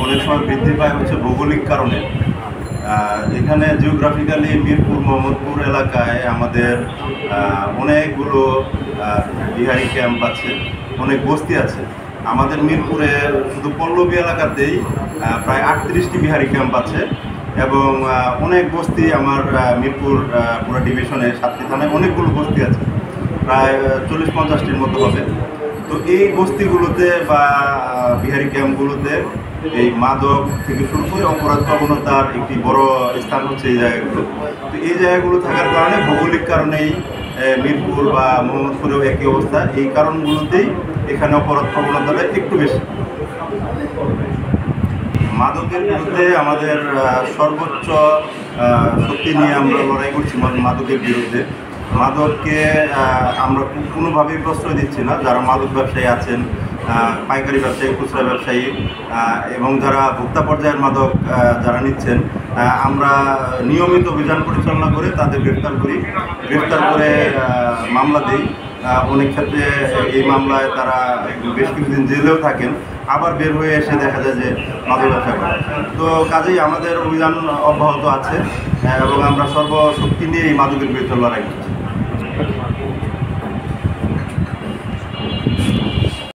অনেক সময় বৃদ্ধি পায় হচ্ছে ভৌগোলিক কারণে। এখানে জিওগ্রাফিক্যালি মিরপুর মোহাম্মদপুর এলাকায় আমাদের অনেকগুলো বিহারি ক্যাম্প আছে, অনেক বস্তি আছে। আমাদের মিরপুরে শুধু পল্লবী এলাকাতেই প্রায় 38টি বিহারি ক্যাম্প আছে এবং অনেক বস্তি আমার মিরপুর পুরো ডিভিশনে 7টি থানায় অনেকগুলো বস্তি আছে, প্রায় 40-50টির মতো হবে। তো এই বস্তিগুলোতে বা বিহারি ক্যাম্পগুলোতে এই মাদক থেকে শুরু করে অপরাধ প্রবণতার একটি বড় স্থান হচ্ছে এই জায়গাগুলো। তো এই জায়গাগুলো থাকার কারণে ভৌগোলিক কারণেই মিরপুর বা মোহাম্মদপুরেও একই অবস্থা, এই কারণগুলোতেই এখানে অপরাধ প্রবণতাটা একটু বেশি। মাদকের বিরুদ্ধে আমাদের সর্বোচ্চ শক্তি নিয়ে আমরা লড়াই করছি মাদকের বিরুদ্ধে। মাদককে আমরা কোনোভাবেই প্রশ্রয় দিচ্ছি না। যারা মাদক ব্যবসায়ী আছেন, পাইকারি ব্যবসায়ী, খুচরা ব্যবসায়ী এবং যারা ভোক্তা পর্যায়ের মাদক যারা নিচ্ছেন, আমরা নিয়মিত অভিযান পরিচালনা করে তাদের গ্রেফতার করি, গ্রেফতার করে মামলা দিই। অনেক ক্ষেত্রে এই মামলায় তারা বেশ কিছুদিন জেলেও থাকেন, আবার বের হয়ে এসে দেখা যায় যে মাদক ব্যবসা করে। তো কাজেই আমাদের অভিযান অব্যাহত আছে এবং আমরা সর্বশক্তি নিয়ে এই মাদকের বিরুদ্ধে লড়াই করছি।